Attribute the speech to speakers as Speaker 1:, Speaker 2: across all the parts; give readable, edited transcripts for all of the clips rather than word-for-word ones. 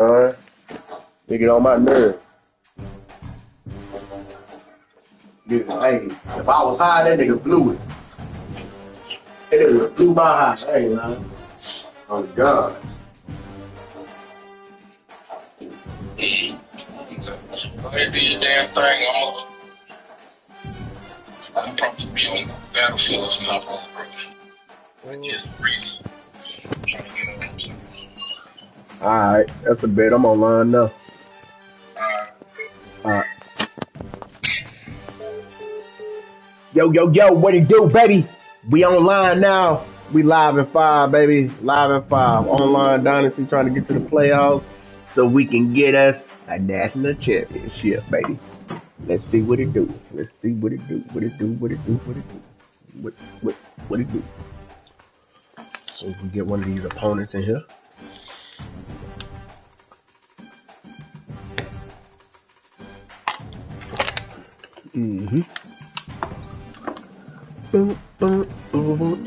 Speaker 1: They get on my nerves. Hey, if I was high, that nigga blew it. That nigga blew my high. Hey, man. Oh, God.
Speaker 2: Go ahead, do your damn thing. I'll probably be on the battlefield or something, bro. I just breezy. Trying to get on.
Speaker 1: Alright, that's a bet. I'm online now. Alright. Yo, what it do, baby? We online now. We live in 5, baby. Live in 5. Online Dynasty trying to get to the playoffs so we can get us a national championship, baby. Let's see what it do. Let's see what it do. What it do. What it do. What it do. What it do. So we can get one of these opponents in here. Mm-hmm. Boom, boom, boom, boom.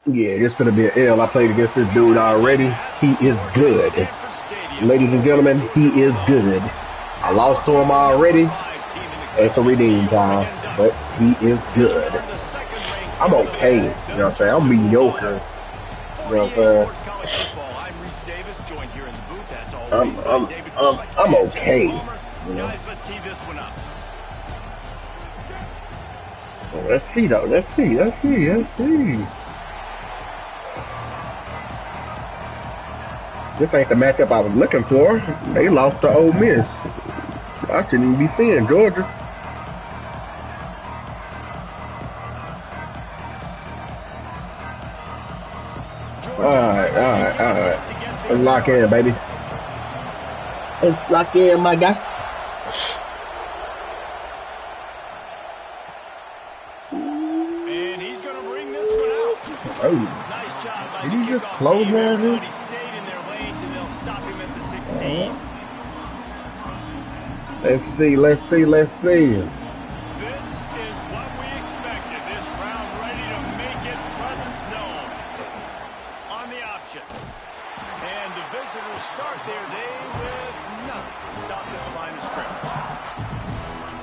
Speaker 1: Yeah, this gonna be an L. I played against this dude already. He is good. Ladies and gentlemen, he is good. I lost to him already. It's a redeem time, but he is good. I'm okay. You know what I'm saying? I'm mediocre. You know what I'm saying? I'm okay. You know? Well, let's see though. Let's see. This ain't the matchup I was looking for. They lost to Ole Miss. I shouldn't even be seeing Georgia. Alright. Let's lock in, baby. Let's lock in, my guy.
Speaker 3: And he's going to bring this one out.
Speaker 1: Oh.
Speaker 3: Nice job by
Speaker 1: Did he just close that?
Speaker 3: He stayed in their lanes and they'll stop him at the 16.
Speaker 1: Let's see.
Speaker 3: This is what we expected. This crowd ready to make its presence known. On the option. And the visitors start their day with nothing. Stopped at the line of scrimmage.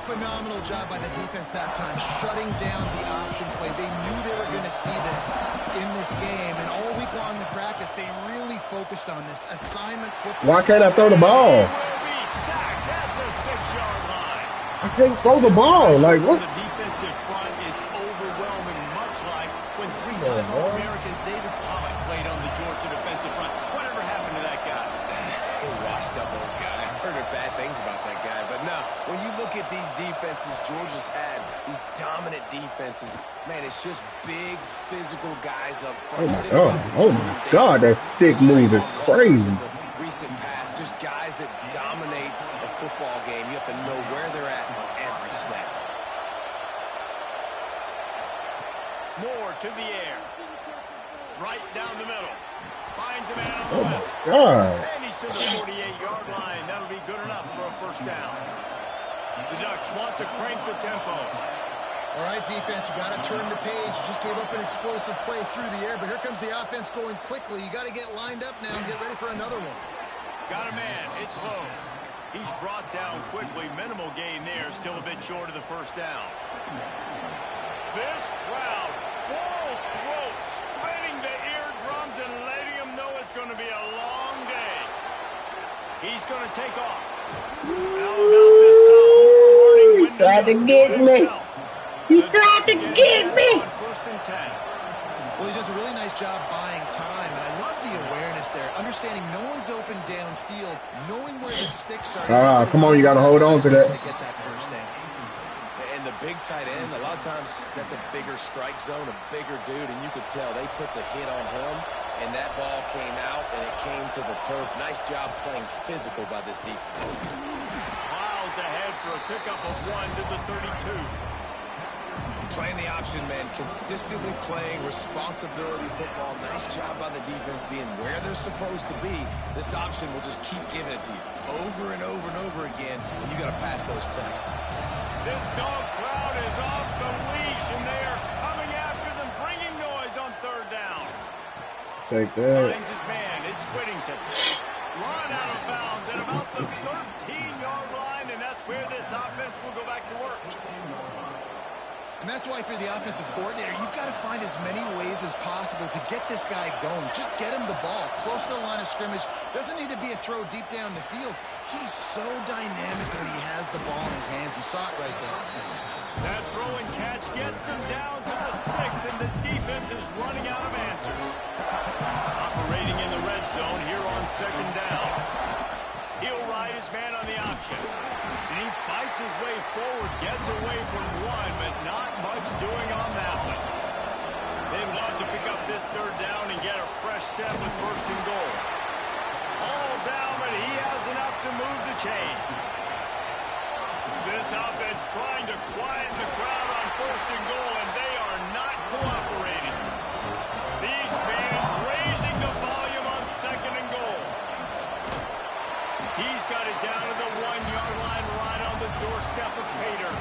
Speaker 4: Phenomenal job by the defense that time, shutting down the option play. They knew they were going to see this in this game, and all week long in practice, they really focused on this assignment football.
Speaker 1: Why can't I throw the ball?
Speaker 3: He will be sacked at the 6-yard line.
Speaker 1: I can't throw the ball. Like, what?
Speaker 3: The defensive front is overwhelming, much like when three-time All-American David Pollock played on the Georgia defensive front. Whatever happened to that guy?
Speaker 5: Washed up old guy. I heard bad things about that guy. But no, when you look at these defenses Georgia's had, these dominant defenses, man, it's just big, physical guys up front.
Speaker 1: Oh my God, that stick move is crazy.
Speaker 5: Recent pass, just guys that dominate a football game. You have to know where they're at on every snap.
Speaker 3: Moore to the air. Right down the middle. Finds a man on the left.
Speaker 1: God.
Speaker 3: And he's to the 48-yard line. That'll be good enough for a first down. The Ducks want to crank the tempo.
Speaker 4: All right, defense, you got to turn the page. You just gave up an explosive play through the air, but here comes the offense going quickly. You got to get lined up now and get ready for another one.
Speaker 3: Got a man. It's low. He's brought down quickly. Minimal gain there. Still a bit short of the first down. This crowd, full throat, spreading the eardrums and letting them know it's going to be a long day. He's going to take off. How about this sophomore learning when to
Speaker 1: tried to
Speaker 3: just
Speaker 1: get
Speaker 3: do
Speaker 1: me.
Speaker 3: himself?
Speaker 1: He tried to get me.
Speaker 3: First and 10.
Speaker 4: Well, he does a really nice job buying time, and I love the awareness there, understanding no one's open downfield, knowing where the sticks are.
Speaker 1: Come on, you got to hold on to that.
Speaker 4: To get that first down.
Speaker 5: And the big tight end, a lot of times that's a bigger strike zone, a bigger dude, and you could tell they put the hit on him, and that ball came out, and it came to the turf. Nice job playing physical by this defense.
Speaker 3: Miles ahead for a pickup of 1 to the 32.
Speaker 5: Playing the option, man, consistently playing responsibility football. Nice job by the defense being where they're supposed to be. This option will just keep giving it to you over and over and over again, and you got to pass those tests.
Speaker 3: This dog crowd is off the leash, and they are coming after them, bringing noise on third down.
Speaker 1: Take that.
Speaker 3: Finds his man. It's Whittington. Run out of bounds at about the 13-yard line, and that's where this offense will go back to work.
Speaker 4: And that's why, for the offensive coordinator, you've got to find as many ways as possible to get this guy going. Just get him the ball close to the line of scrimmage. Doesn't need to be a throw deep down the field. He's so dynamic when he has the ball in his hands. You saw it right there.
Speaker 3: That throw and catch gets him down to the 6, and the defense is running out of answers. Operating in the red zone here on second down. He'll ride his man on the option. And he fights his way forward, gets away from one, but not much doing on that one. They love to pick up this third down and get a fresh set with first and goal. All down, but he has enough to move the chains. This offense trying to quiet the crowd on first and goal, and they are not cooperating. These fans raising the volume on second and goal. He's got it down to the 1-yard line, right on the doorstep of Pater.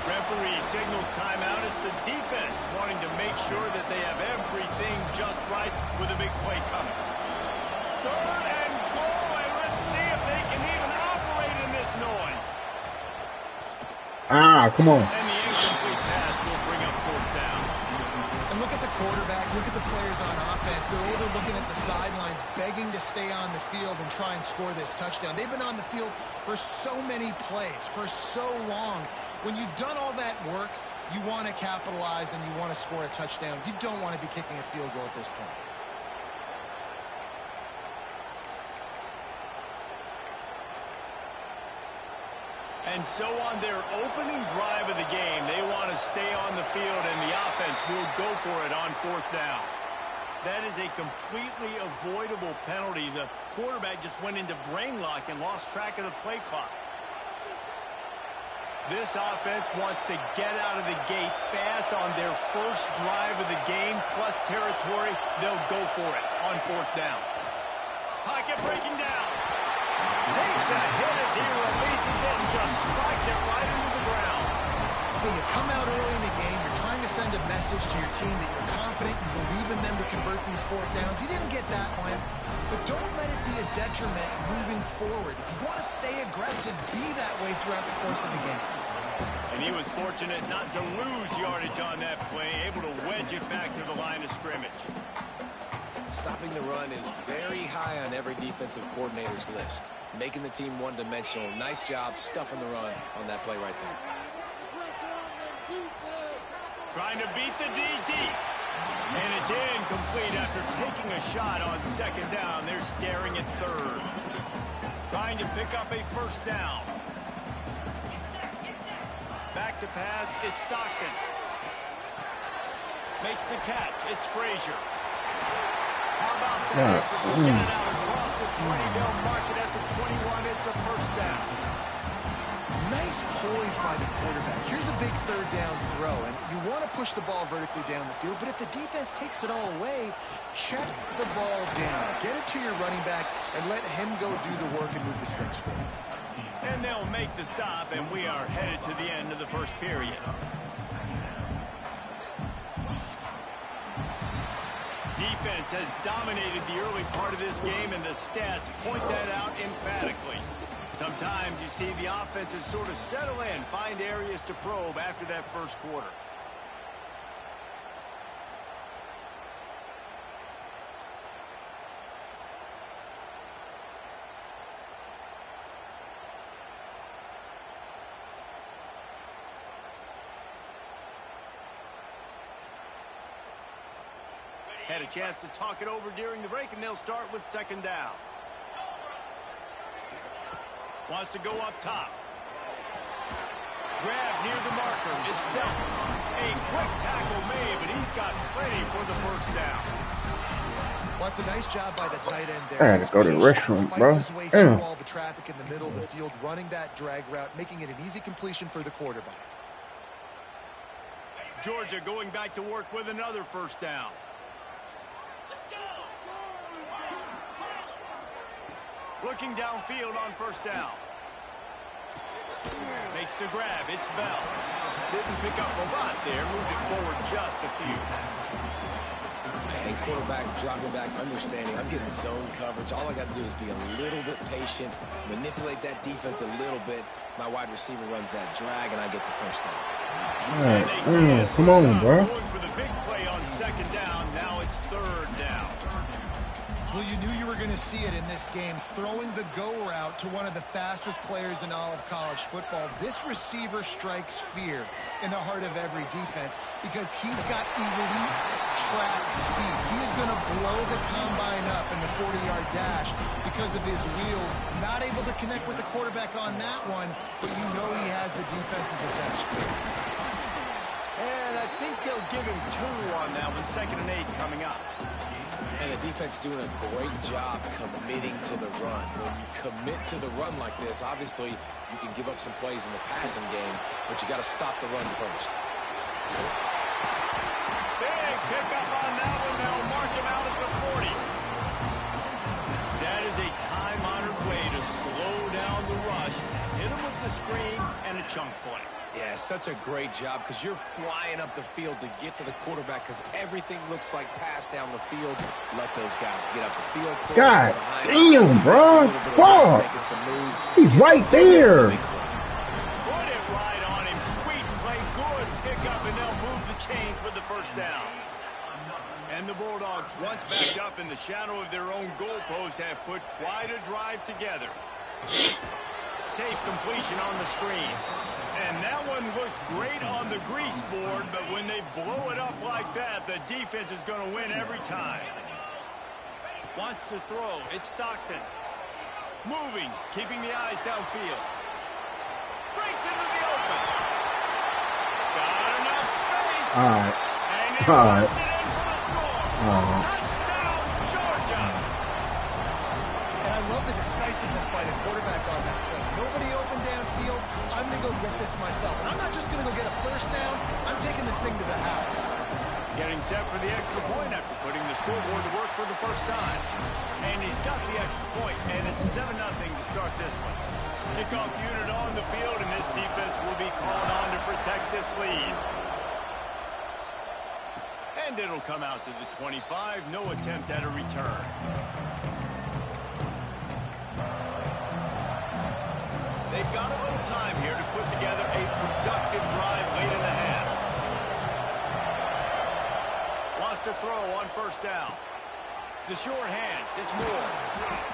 Speaker 3: Referee signals timeout. It's the defense wanting to make sure that they have everything just right with a big play coming. Third and goal, and let's see if they can even operate in this noise.
Speaker 1: Come on.
Speaker 3: And the incomplete pass will bring up fourth down.
Speaker 4: And look at the quarterback, look at the players on offense. They're over looking at the sidelines, begging to stay on the field and try and score this touchdown. They've been on the field for so many plays, for so long. When you've done all that work, you want to capitalize and you want to score a touchdown. You don't want to be kicking a field goal at this point.
Speaker 3: And so on their opening drive of the game, they want to stay on the field, and the offense will go for it on fourth down. That is a completely avoidable penalty. The quarterback just went into brain lock and lost track of the play clock. This offense wants to get out of the gate fast on their first drive of the game, plus territory. They'll go for it on fourth down. Pocket breaking down. Takes a hit as he releases it and just spiked it right into the ground.
Speaker 4: Hey, you come out early in the game, you're trying to send a message to your team that you're confident, you believe in them to convert these fourth downs. You didn't get that one, but don't let it be a detriment moving forward. If you want to stay aggressive, be that way throughout the course of the game.
Speaker 3: And he was fortunate not to lose yardage on that play, able to wedge it back to the line of scrimmage.
Speaker 5: Stopping the run is very high on every defensive coordinator's list. Making the team one-dimensional. Nice job stuffing the run on that play right there.
Speaker 3: Trying to beat the D deep. And it's incomplete after taking a shot on second down. They're staring at third. Trying to pick up a first down. Back to pass, it's Stockton. Makes the catch, it's Frazier. How about that effort to get it out across the 20? They'll mark it at the 21. It's a first down.
Speaker 4: Nice poise by the quarterback. Here's a big third down throw, and you want to push the ball vertically down the field, but if the defense takes it all away, check the ball down. Get it to your running back and let him go do the work and move the sticks for you.
Speaker 3: And they'll make the stop, and we are headed to the end of the first period. Defense has dominated the early part of this game, and the stats point that out emphatically. Sometimes you see the offenses sort of settle in, find areas to probe after that first quarter. Had a chance to talk it over during the break, and they'll start with second down. Wants to go up top. Grab near the marker. It's Belton. A quick tackle made, but he's got plenty for the first down.
Speaker 4: Well, it's a nice job by the tight end there.
Speaker 1: I had to go to the restroom, bro.
Speaker 4: Fights his way through all the traffic in the middle of the field, running that drag route, making it an easy completion for the quarterback.
Speaker 3: Georgia going back to work with another first down. Looking downfield on first down. Makes the grab. It's Bell. Didn't pick up a lot there. Moved it forward just a few.
Speaker 5: And quarterback dropping back, understanding I'm getting zone coverage. All I got to do is be a little bit patient, manipulate that defense a little bit. My wide receiver runs that drag, and I get the first down.
Speaker 6: All right, come on, bro.
Speaker 3: Going for the big play on second down. Now it's third down.
Speaker 4: Well, you knew you were going to see it in this game, throwing the go route to one of the fastest players in all of college football. This receiver strikes fear in the heart of every defense because he's got elite track speed. He is going to blow the combine up in the 40-yard dash because of his wheels. Not able to connect with the quarterback on that one, but you know he has the defense's attention.
Speaker 3: And I think they'll give him 2 on that one. 2nd and 8 coming up.
Speaker 5: And the defense doing a great job committing to the run. When you commit to the run like this, obviously you can give up some plays in the passing game, but you got to stop the run first.
Speaker 3: Big pickup on that one. They'll mark him out at the 40. That is a time-honored way to slow down the rush. Hit him with the screen and a chunk play.
Speaker 5: Yeah, such a great job because you're flying up the field to get to the quarterback because everything looks like pass down the field. Let those guys get up the field.
Speaker 6: God damn, bro. Fuck. He's right there.
Speaker 3: Put it right on him. Sweet play. Good pickup, and they'll move the chains with the first down. And the Bulldogs, once backed up in the shadow of their own goalpost, have put quite a drive together. Safe completion on the screen. And that one looked great on the grease board, but when they blow it up like that, the defense is going to win every time. Wants to throw. It's Stockton. Moving, keeping the eyes downfield. Breaks into the open. Got enough space.
Speaker 6: All right.
Speaker 3: And he
Speaker 6: All right.
Speaker 3: runs it in for the score. Touchdown, Georgia.
Speaker 4: And I love the decisiveness by the quarterback on that play. Nobody open downfield. I'm going to go get this myself. And I'm not just going to go get a first down. I'm taking this thing to the house.
Speaker 3: Getting set for the extra point after putting the scoreboard to work for the first time. And he's got the extra point, and it's 7-0 to start this one. Kickoff unit on the field, and this defense will be called on to protect this lead. And it'll come out to the 25. No attempt at a return. They've got a little time here to put together a productive drive late in the half. Wants to throw on first down. The short hands, it's Moore.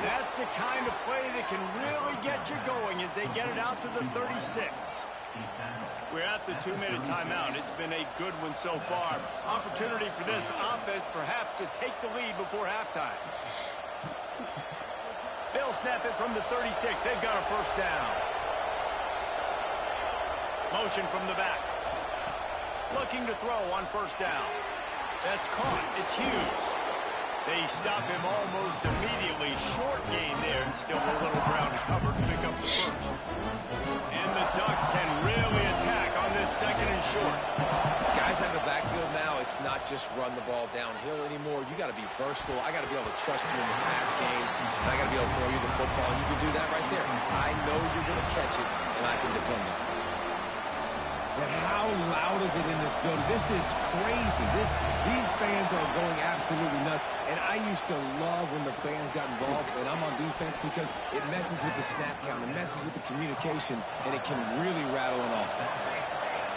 Speaker 3: That's the kind of play that can really get you going as they get it out to the 36. We're at the 2-minute timeout. It's been a good one so far. Opportunity for this offense perhaps to take the lead before halftime. They'll snap it from the 36. They've got a first down. Motion from the back. Looking to throw on first down. That's caught. It's Hughes. They stop him almost immediately. Short gain there, and still a little ground to cover to pick up the first. And the Ducks can really attack on this 2nd and short.
Speaker 5: Guys have the backfield now. It's not just run the ball downhill anymore. You got to be versatile. I got to be able to trust you in the pass game, and I got to be able to throw you the football. And you can do that right there. I know you're going to catch it, and I can depend on it.
Speaker 7: But how loud is it in this building? This is crazy. These fans are going absolutely nuts. And I used to love when the fans got involved, and I'm on defense because it messes with the snap count, it messes with the communication, and it can really rattle an offense.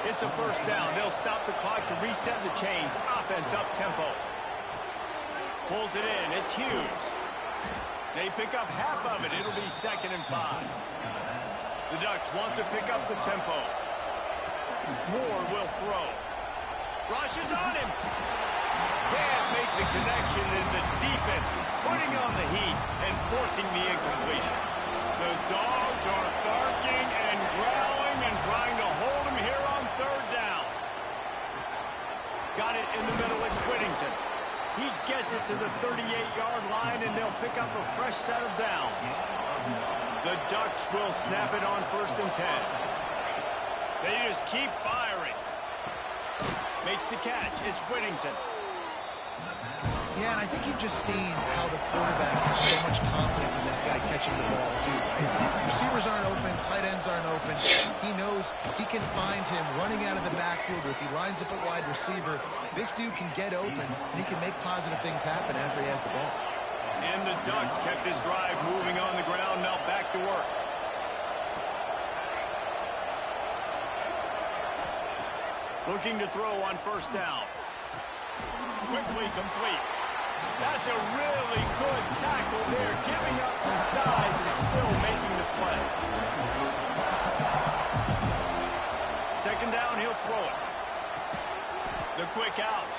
Speaker 3: It's a first down. They'll stop the clock to reset the chains. Offense up tempo. Pulls it in. It's Hughes. They pick up half of it. It'll be 2nd and 5. The Ducks want to pick up the tempo. Moore will throw. Rushes on him. Can't make the connection, and the defense putting on the heat and forcing the incompletion. The Dogs are barking and growling and trying to hold him here on 3rd down. Got it in the middle. It's Whittington. He gets it to the 38-yard line, and they'll pick up a fresh set of downs. The Ducks will snap it on 1st and 10. They just keep firing. Makes the catch. It's Whittington.
Speaker 4: Yeah, and I think you've just seen how the quarterback has so much confidence in this guy catching the ball, too, right? Receivers aren't open, tight ends aren't open. He knows he can find him running out of the backfield, or if he lines up at wide receiver, this dude can get open, and he can make positive things happen after he has the ball.
Speaker 3: And the Ducks kept this drive moving on the ground. Now back to work. Looking to throw on first down. Quickly complete. That's a really good tackle there, giving up some size and still making the play. Second down, he'll throw it. The quick out.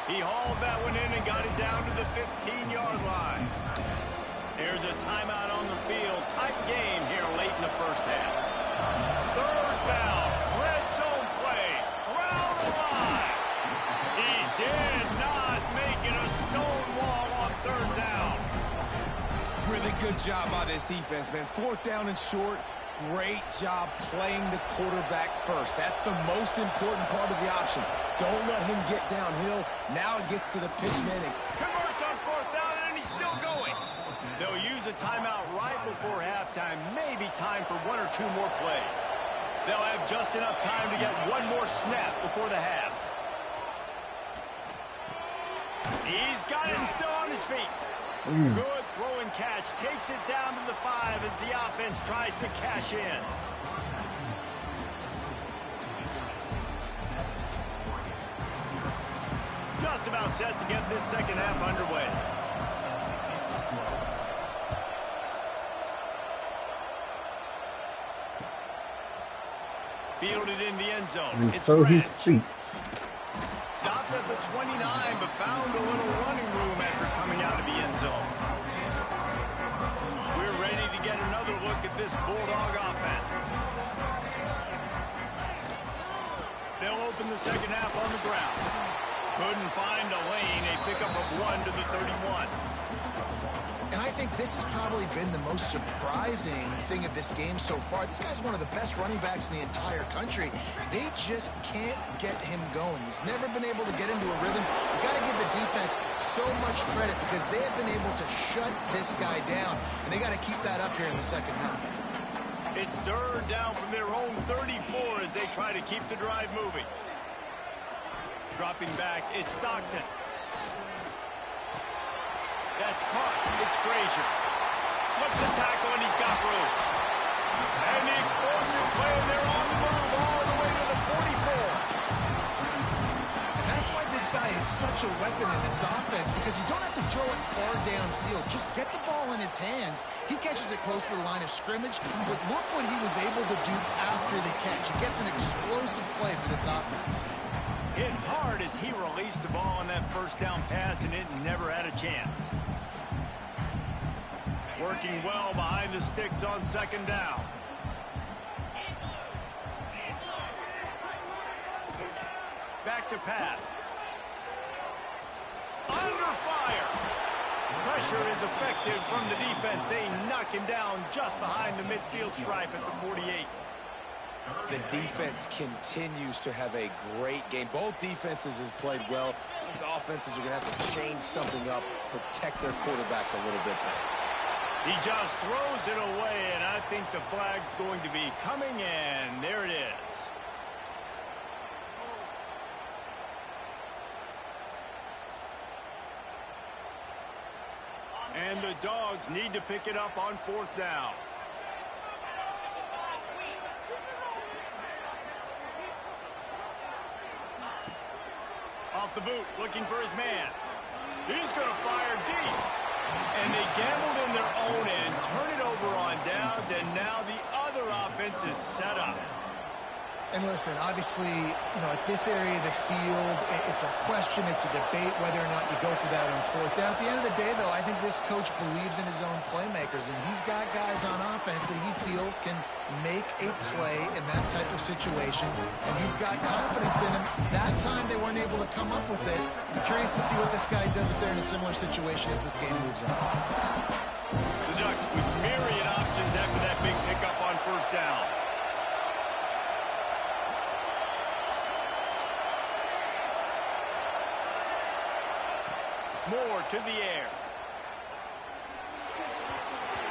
Speaker 3: He hauled that one in and got it down to the 15-yard line. There's a timeout on the field. Tight game here late in the first half. Third down. Red zone play. Crowd alive. He did not make it a stone wall on third down.
Speaker 7: Really good job by this defense, man. Fourth down and short. Great job playing the quarterback first. That's the most important part of the option. Don't let him get downhill. Now it gets to the pitch man. And
Speaker 3: converts on fourth down, and he's still going. They'll use a timeout right before halftime. Maybe time for one or two more plays. They'll have just enough time to get one more snap before the half. He's got it and still on his feet. Good throw and catch. Takes it down to the 5 as the offense tries to cash in. Just about set to get this second half underway. Fielded in the end zone.
Speaker 6: And
Speaker 3: It's
Speaker 6: so he
Speaker 3: Branch.
Speaker 6: speaks.
Speaker 3: Stopped at the 29, but found a little running room after coming out of the end zone. We're ready to get another look at this Bulldog offense. They'll open the second half on the ground. Couldn't find a lane. A pickup of 1 to the 31.
Speaker 4: And I think this has probably been the most surprising thing of this game so far. This guy's one of the best running backs in the entire country. They just can't get him going. He's never been able to get into a rhythm. You got to give the defense so much credit because they have been able to shut this guy down, and they got to keep that up here in the second half.
Speaker 3: It's third down from their own 34 as they try to keep the drive moving. Dropping back, it's Stockton. That's caught. It's Frazier. Slips a tackle, and he's got room. And the explosive play, and they're on the move all the way to the 44.
Speaker 4: And that's why this guy is such a weapon in this offense, because you don't have to throw it far downfield. Just get the ball in his hands. He catches it close to the line of scrimmage, but look what he was able to do after the catch. He gets an explosive play for this offense.
Speaker 3: Hit hard as he released the ball on that first down pass, and it never had a chance. Working well behind the sticks on second down. Back to pass. Under fire. Pressure is effective from the defense. They knock him down just behind the midfield stripe at the 48.
Speaker 5: The defense continues to have a great game. Both defenses has played well. These offenses are going to have to change something up, protect their quarterbacks a little bit better.
Speaker 3: He just throws it away, and I think the flag's going to be coming, and there it is. And the Dogs need to pick it up on fourth down. Off the boot, looking for his man. He's going to fire deep. And they gambled in their own end, turn it over on downs, and now the other offense is set up.
Speaker 4: And listen, obviously, you know, at this area of the field, it's a question, it's a debate whether or not you go for that on fourth down. At the end of the day, though, I think this coach believes in his own playmakers, and he's got guys on offense that he feels can make a play in that type of situation, and he's got confidence in him. That time they weren't able to come up with it. I'm curious to see what this guy does if they're in a similar situation as this game moves on.
Speaker 3: The Ducks with myriad options after that big pickup on first down. Moore to the air.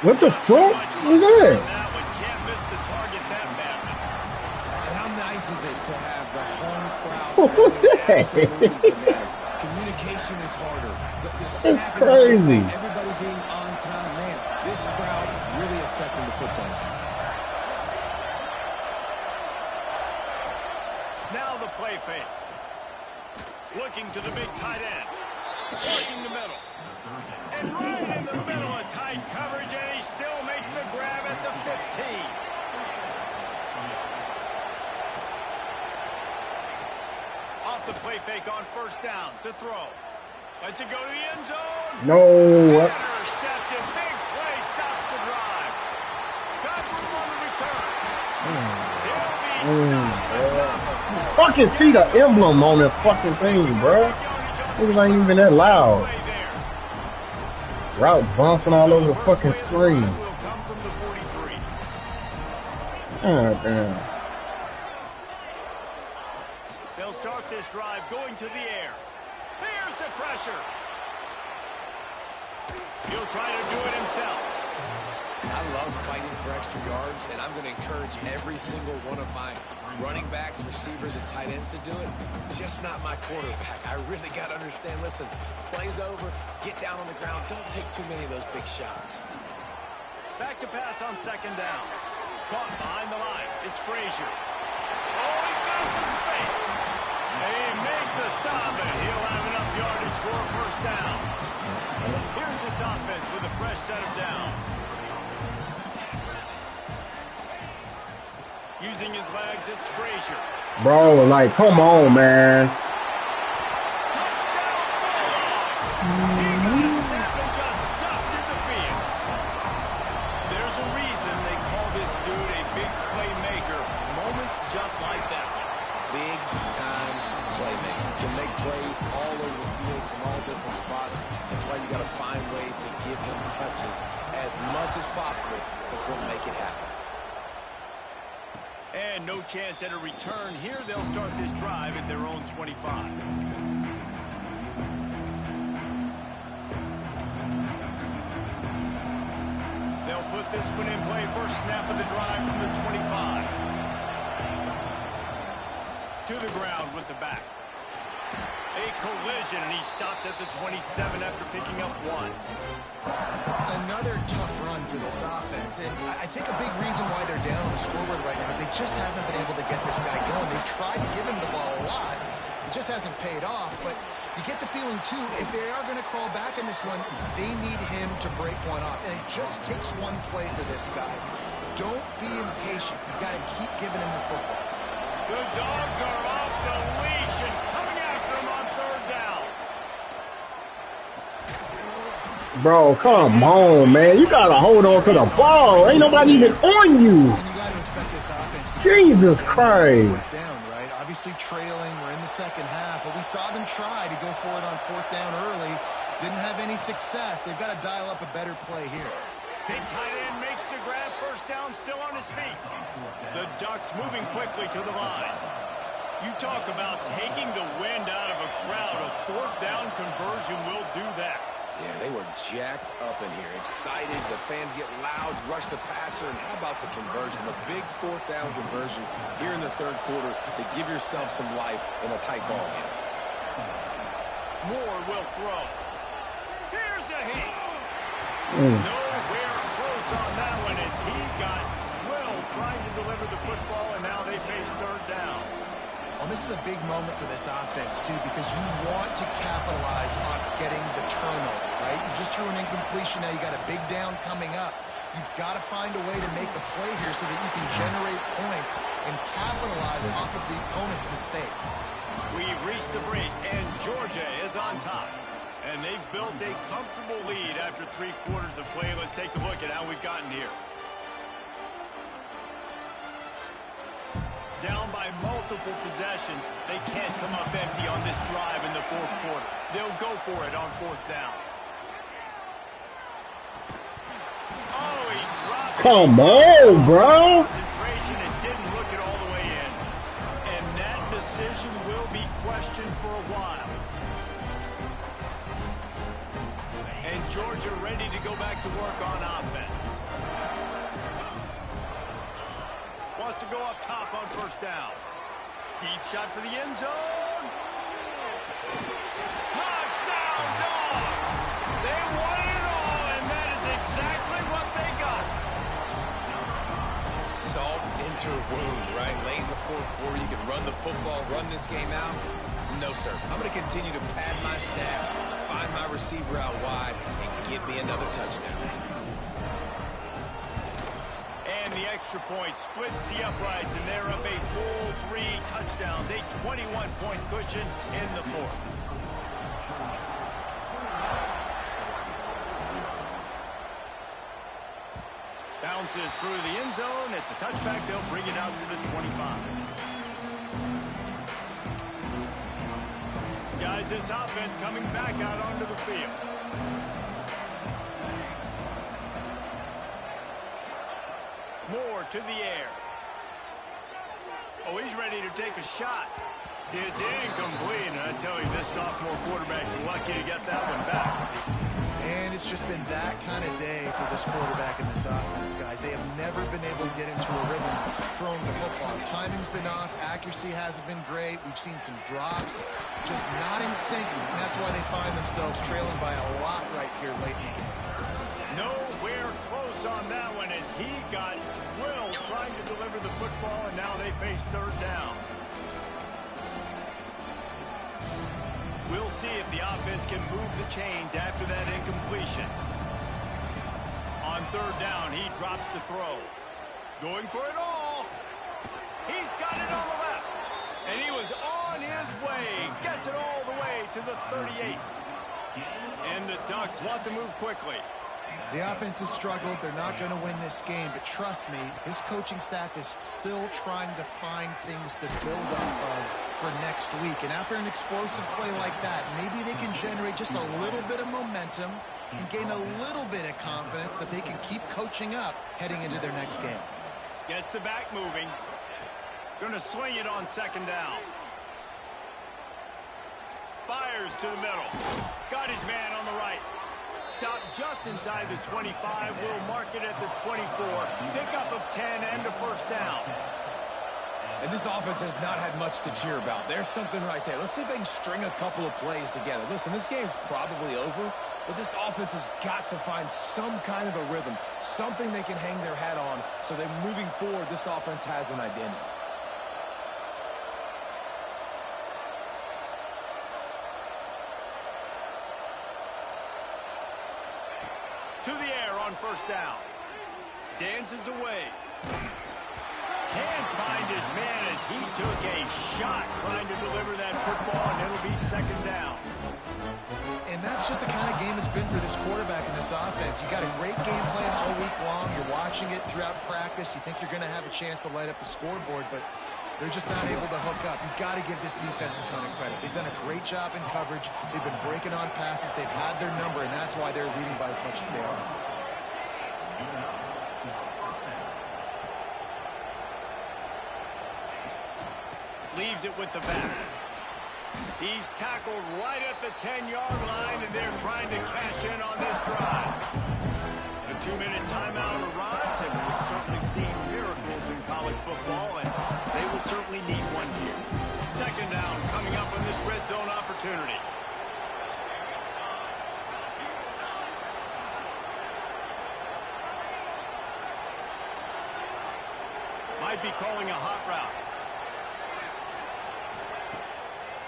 Speaker 6: What the fuck was that?
Speaker 3: That one can't miss the target that badly.
Speaker 7: And how nice is it to have the home crowd
Speaker 6: What was
Speaker 7: going
Speaker 6: that?
Speaker 7: absolutely bananas? Communication is harder. The snapping of the
Speaker 6: crazy.
Speaker 7: football, everybody being on time. Man, this crowd really affecting the football game.
Speaker 3: Now the play fake. Looking to the big tight end. Working the middle. And right in the middle of tight coverage, and he still makes the grab at the 15. Off the play fake on first down to throw. Lets it go to the end zone.
Speaker 6: No.
Speaker 3: Intercepted. Big play stops the drive. Got room on the return. He'll be stopped, but not before.
Speaker 6: Fucking see the emblem on that fucking thing, bro. It ain't even that loud.
Speaker 3: Play there.
Speaker 6: Route bouncing all over the fucking screen.
Speaker 3: Will come from the 43.
Speaker 6: God damn.
Speaker 3: They'll start this drive going to the air. Here's the pressure. He'll try to do it himself.
Speaker 5: I love fighting for extra yards, and I'm going to encourage every single one of my running backs, receivers, and tight ends to do it. Just not my quarterback. I really got to understand, listen, play's over, get down on the ground, don't take too many of those big shots.
Speaker 3: Back to pass on second down. Caught behind the line. It's Frazier. Oh, he's got some space. They make the stop, and he'll have enough yardage for a first down. Here's this offense with a fresh set of downs. Using his legs, it's Frazier.
Speaker 6: Bro, like, come on, man.
Speaker 3: Touchdown, Bulldogs! He got a step and just dusted the field. There's a reason they call this dude a big playmaker. Moments just like that one.
Speaker 5: Big time playmaker. Can make plays all over the field from all different spots. That's why you got to find ways to give him touches as much as possible, because he'll make it happen.
Speaker 3: And no chance at a return here. They'll start this drive at their own 25. They'll put this one in play. First snap of the drive from the 25. To the ground with the back. A collision, and he stopped at the 27 after picking up one.
Speaker 4: Another tough run for this offense, and I think a big reason why they're down on the scoreboard right now is they just haven't been able to get this guy going. They've tried to give him the ball a lot. It just hasn't paid off, but you get the feeling, too, if they are going to crawl back in this one, they need him to break one off, and it just takes one play for this guy. Don't be impatient. You got to keep giving him the football.
Speaker 3: The Dogs are off the leash and coming after him on third down.
Speaker 6: Bro, come on, man. You gotta hold on to the ball. Ain't nobody even on you.
Speaker 4: And you got to expect this offense to
Speaker 6: Jesus Christ.
Speaker 4: fourth down, right? Obviously trailing. We're in the second half, but we saw them try to go for it on fourth down early. Didn't have any success. They've got to dial up a better play here.
Speaker 3: Big tight end makes the grab. First down, still on his feet. The Ducks moving quickly to the line. You talk about taking the wind out of a crowd. A fourth down conversion will do that.
Speaker 5: Yeah, they were jacked up in here, excited. The fans get loud, rush the passer, and how about the conversion? The big fourth down conversion here in the third quarter to give yourself some life in a tight ball game.
Speaker 3: Moore will throw. Here's a hit. Nowhere close on that one as he got drilled trying to deliver the football, and now they face third down.
Speaker 4: Well, this is a big moment for this offense, too, because you want to capitalize on getting the turnover, right? You just threw an incompletion. Now you got a big down coming up. You've got to find a way to make a play here so that you can generate points and capitalize off of the opponent's mistake.
Speaker 3: We've reached the break, and Georgia is on top. And they've built a comfortable lead after 3 quarters of play. Let's take a look at how we've gotten here. Down by multiple possessions, they can't come up empty on this drive in the fourth quarter. They'll go for it on fourth down. Oh, he dropped it.
Speaker 6: Come on, bro.
Speaker 3: Concentration and didn't look it all the way in. And that decision will be questioned for a while. And Georgia ready to go back to work on offense. Wants to go up top on first down. Deep shot for the end zone. Touchdown, Dogs! They won it all, and that is exactly what they got.
Speaker 5: Salt into a wound, right? Late in the fourth quarter, you can run the football, run this game out. No, sir. I'm going to continue to pad my stats, find my receiver out wide, and give me another touchdown.
Speaker 3: And the extra point splits the uprights, and they're up a full 3 touchdowns, a 21-point cushion in the fourth. Bounces through the end zone. It's a touchback. They'll bring it out to the 25. Guys, this offense coming back out onto the field. Moore to the air. Oh, he's ready to take a shot. It's incomplete, and I tell you, this sophomore quarterback's lucky to get that one back.
Speaker 4: And it's just been that kind of day for this quarterback and this offense, guys. They have never been able to get into a rhythm throwing the football. Timing's been off. Accuracy hasn't been great. We've seen some drops. Just not in sync, and that's why they find themselves trailing by a lot right here late in the game.
Speaker 3: Nowhere close on that one as he got drilled trying to deliver the football, and now they face third down. We'll see if the offense can move the chains after that incompletion. On third down, he drops to throw. Going for it all. He's got it on the left. And he was on his way. Gets it all the way to the 38. And the Ducks want to move quickly.
Speaker 4: The offense has struggled. They're not going to win this game, but trust me, his coaching staff is still trying to find things to build off of for next week. And after an explosive play like that, maybe they can generate just a little bit of momentum and gain a little bit of confidence that they can keep coaching up heading into their next game.
Speaker 3: Gets the back moving. Going to swing it on second down. Fires to the middle. Got his man on the right. Stopped just inside the 25. Will mark it at the 24. Pickup of 10 and a first down.
Speaker 5: And this offense has not had much to cheer about. There's something right there. Let's see if they can string a couple of plays together. Listen, this game's probably over, but this offense has got to find some kind of a rhythm, something they can hang their hat on so that moving forward, this offense has an identity.
Speaker 3: To the air on first down. Dances away. Can't find his man as he took a shot trying to deliver that football, and it'll be second down.
Speaker 4: And that's just the kind of game it's been for this quarterback and this offense. You got a great game plan all week long. You're watching it throughout practice. You think you're going to have a chance to light up the scoreboard, but they're just not able to hook up. You've got to give this defense a ton of credit. They've done a great job in coverage. They've been breaking on passes. They've had their number, and that's why they're leading by as much as they are.
Speaker 3: Leaves it with the back. He's tackled right at the 10-yard line, and they're trying to cash in on this drive. A 2-minute timeout arrives, and we've certainly seen miracles in college football, and they will certainly need one here. Second down coming up on this red zone opportunity. Might be calling a hot route.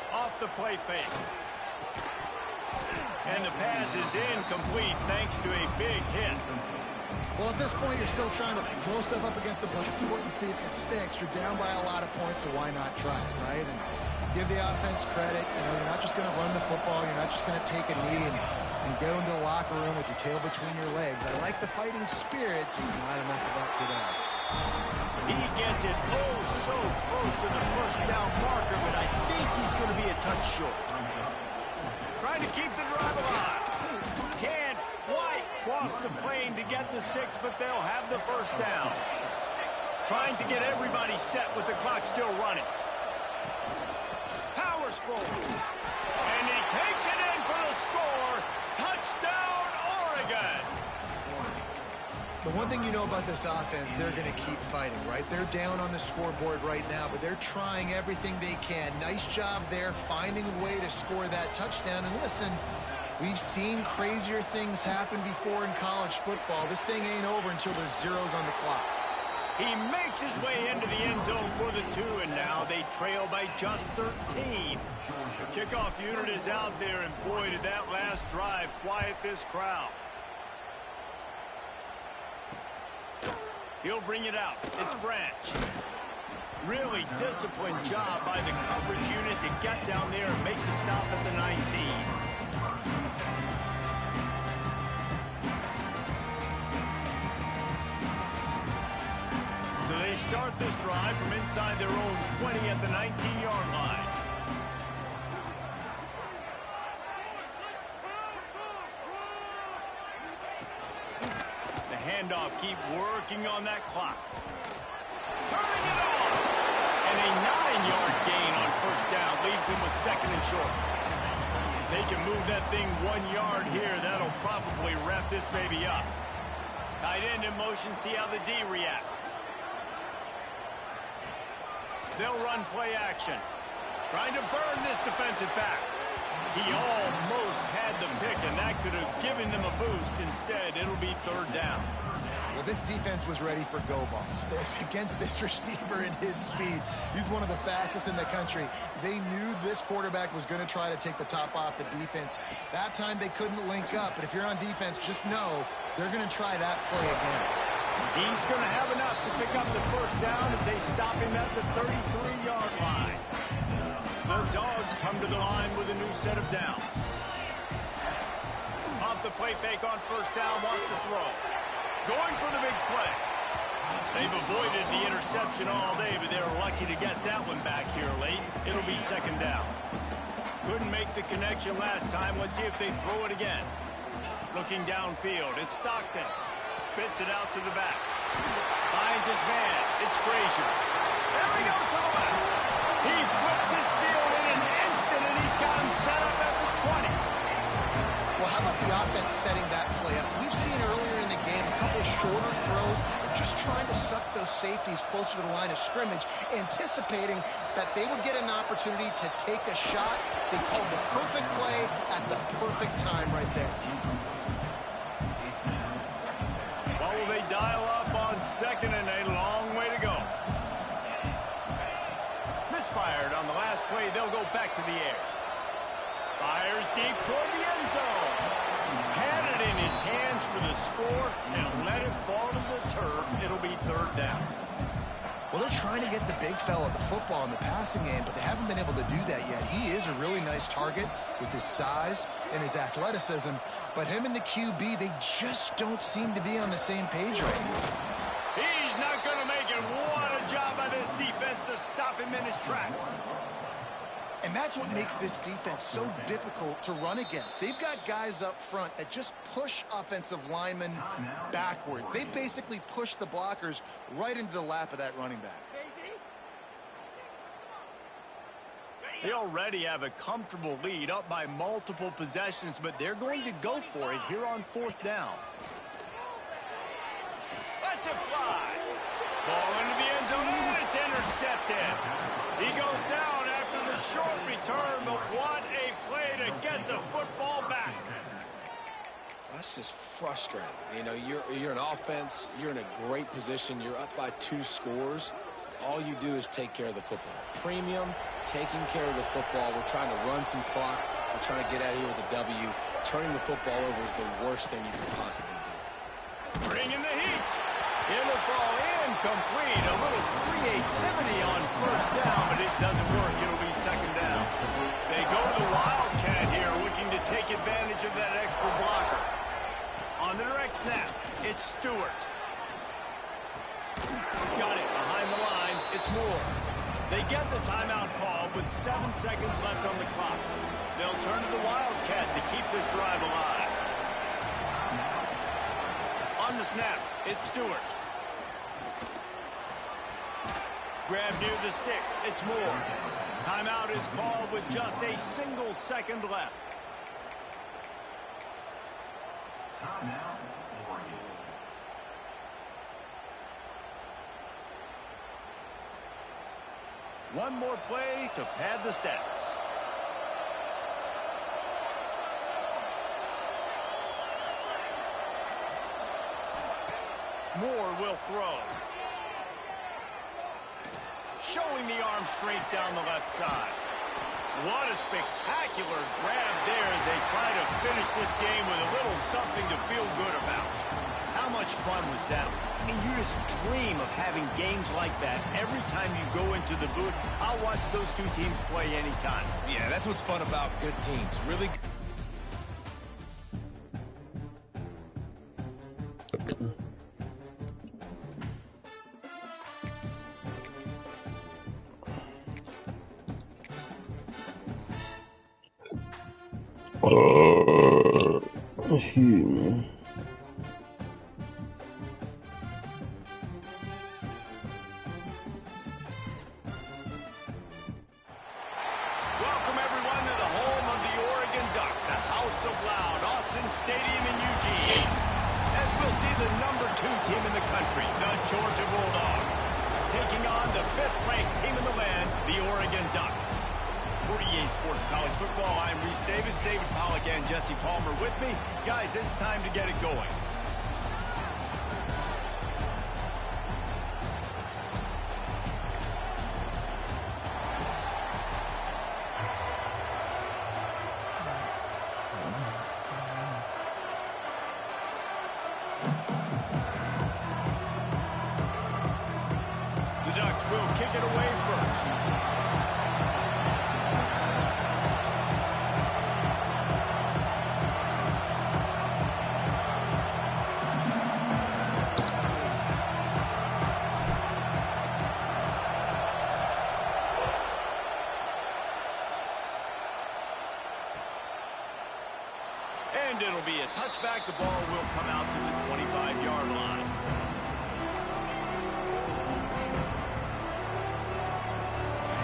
Speaker 3: Off the play fake. And the pass is incomplete thanks to a big hit.
Speaker 4: Well, at this point, you're still trying to throw stuff up against the board and see if it sticks. You're down by a lot of points, so why not try it, right? And give the offense credit. You know, you're not just going to run the football. You're not just going to take a knee and go into the locker room with your tail between your legs. I like the fighting spirit, just not enough of that today.
Speaker 3: He gets it so close to the first down marker, but I think he's going to be a touch short. Trying to keep the drive alive. Can't quite cross the plane to get the 6, but they'll have the first down. Trying to get everybody set with the clock still running. Powers forward. And he takes it in for the score. Touchdown,
Speaker 4: The one thing you know about this offense, they're going to keep fighting, right? They're down on the scoreboard right now, but they're trying everything they can. Nice job there, finding a way to score that touchdown. And listen, we've seen crazier things happen before in college football. This thing ain't over until there's zeros on the clock.
Speaker 3: He makes his way into the end zone for the 2, and now they trail by just 13. The kickoff unit is out there, and boy, did that last drive quiet this crowd. He'll bring it out. It's Branch. Really disciplined job by the coverage unit to get down there and make the stop at the 19. So they start this drive from inside their own 20 at the 19-yard line. The handoff, keep working on that clock. Turning it on! And a 9-yard gain on first down leaves him with 2nd and short. If they can move that thing 1 yard here, that'll probably wrap this baby up. Tight end in motion, see how the D reacts. They'll run play action. Trying to burn this defensive back. He almost had the pick, and that could have given them a boost. Instead, it'll be 3rd down.
Speaker 4: Well, this defense was ready for go balls. Against this receiver and his speed, he's one of the fastest in the country. They knew this quarterback was going to try to take the top off the defense. That time they couldn't link up, but if you're on defense, just know they're going to try that play again.
Speaker 3: He's going to have enough to pick up the first down as they stop him at the 33-yard line. The Dogs come to the line with a new set of downs. Off the play fake on first down, wants to throw. Going for the big play. They've avoided the interception all day, but they were lucky to get that one back here late. It'll be 2nd down. Couldn't make the connection last time. Let's see if they throw it again. Looking downfield, it's Stockton. Spits it out to the back. Finds his man. It's Frazier. There he goes to the left. He flips his field in an instant, and he's got him set up at the 20.
Speaker 4: Well, how about the offense setting that play up? We've seen earlier in the game a couple shorter throws, just trying to suck those safeties closer to the line of scrimmage, anticipating that they would get an opportunity to take a shot. They called the perfect play at the perfect time right there.
Speaker 3: What will they dial up on 2nd and a long way to go? Misfired on the last play. They'll go back to the air. Fires deep toward the end zone. Had it in his hands for the score and let it fall to the turf. It'll be 3rd down.
Speaker 4: Well, they're trying to get the big fella the football in the passing game, but they haven't been able to do that yet. He is a really nice target with his size and his athleticism, but him and the QB, they just don't seem to be on the same page right now.
Speaker 3: He's not going to make it. What a job by this defense to stop him in his tracks.
Speaker 4: And that's what makes this defense so difficult to run against. They've got guys up front that just push offensive linemen backwards. They basically push the blockers right into the lap of that running back.
Speaker 3: They already have a comfortable lead, up by multiple possessions, but they're going to go for it here on 4th down. Let's it fly. Ball into the end zone, and it's intercepted. He goes down after the short return, but what a play to get the football back.
Speaker 5: That's just frustrating. You know, you're an offense. You're in a great position. You're up by 2 scores. All you do is take care of the football. Premium, taking care of the football. We're trying to run some clock. We're trying to get out of here with a W. Turning the football over is the worst thing you could possibly do.
Speaker 3: Bringing the heat. It'll fall incomplete. A little creativity on first down, but it doesn't work. It'll be 2nd down. They go to the Wildcat here, looking to take advantage of that extra blocker. On the direct snap, it's Stewart. Got it behind the line. It's Moore. They get the timeout call with 7 seconds left on the clock. They'll turn to the Wildcat to keep this drive alive. On the snap, it's Stewart. Grab near the sticks. It's Moore. Timeout is called with just a single second left. One more play to pad the stats. Moore will throw. Showing the arm straight down the left side. What a spectacular grab there as they try to finish this game with a little something to feel good about. How much fun was that? I mean, you just dream of having games like that every time you go into the booth. I'll watch those two teams play anytime.
Speaker 5: Yeah, that's what's fun about good teams. Really good.
Speaker 6: Excuse me.
Speaker 3: Welcome everyone to the home of the Oregon Ducks, the House of Loud, Autzen Stadium in Eugene. As we'll see the #2 team in the country, the Georgia Bulldogs, taking on the 5th-ranked team in the land, the Oregon Ducks. For EA Sports College Football, I'm Reese Davis, David Pollack, and Jesse Palmer with me. Guys, it's time to get it going. The Ducks will kick it away first. And it'll be a touchback. The ball will come out to the 25-yard line.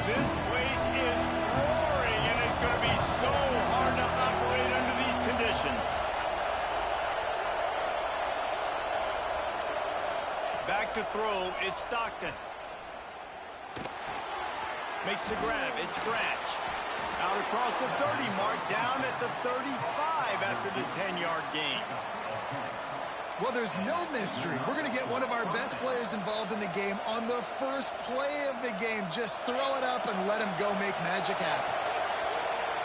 Speaker 3: This place is roaring, and it's going to be so hard to operate under these conditions. Back to throw, it's Stockton. Makes the grab, it's Branch. Out across the 30 mark, down at the 35 after the 10-yard gain.
Speaker 4: Well, there's no mystery. We're going to get one of our best players involved in the game on the first play of the game. Just throw it up and let him go make magic happen.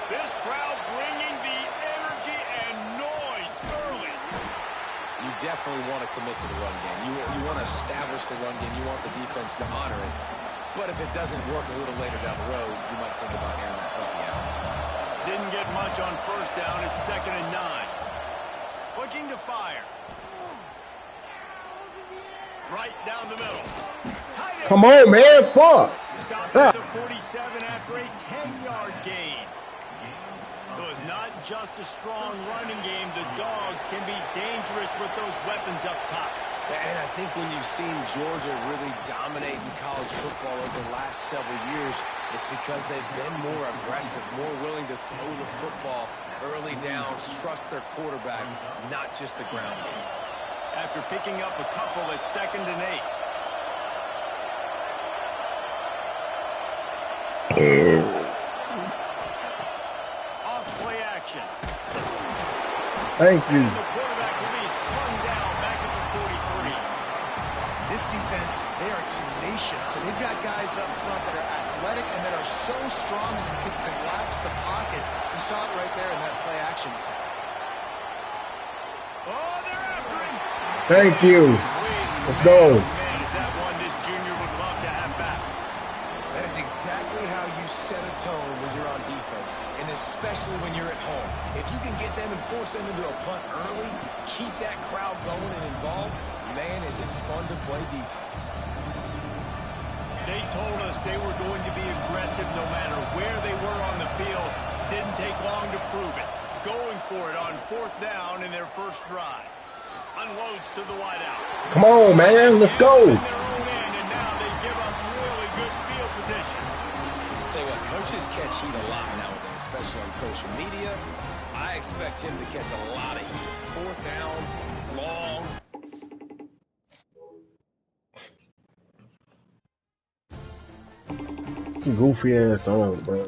Speaker 3: This crowd bringing the energy and noise early.
Speaker 5: You definitely want to commit to the run game. You want to establish the run game. You want the defense to honor it. But if it doesn't work a little later down the road, you might think about airing that puppy out.
Speaker 3: Didn't get much on first down. It's 2nd and 9. Looking to fire. Right down the middle. Tight end.
Speaker 6: Come on, man. Fuck.
Speaker 3: Stopped at the 47 after a 10-yard gain. So it's not just a strong running game. The Dogs can be dangerous with those weapons up top.
Speaker 5: And I think when you've seen Georgia really dominate in college football over the last several years, it's because they've been more aggressive, more willing to throw the football early downs, trust their quarterback, not just the ground game.
Speaker 3: After picking up a couple at 2nd and 8. Off play action.
Speaker 6: Thank you.
Speaker 3: The quarterback will be slung down back at the 43.
Speaker 4: This defense, they are tenacious. So they've got guys up front that are athletic and that are so strong and can collapse the pocket. You saw it right there in that play action attempt.
Speaker 3: Oh, they're after him.
Speaker 6: Thank you. Let's go.
Speaker 3: Man, is that one this junior would love to have back.
Speaker 5: That is exactly how you set a tone when you're on defense, and especially when you're at home. If you can get them and force them into a punt early, keep that crowd going and involved, man, is it fun to play defense.
Speaker 3: They told us they were going to be aggressive no matter where they were on the field. Didn't take long to prove it. Going for it on 4th down in their first drive. Unloads to the wideout.
Speaker 6: Come on, man. Let's go.
Speaker 3: In their own end, and now they give up really good field position.
Speaker 5: Tell you what, coaches catch heat a lot nowadays, especially on social media. I expect him to catch a lot of heat. 4th down, long.
Speaker 6: Goofy ass song, bro.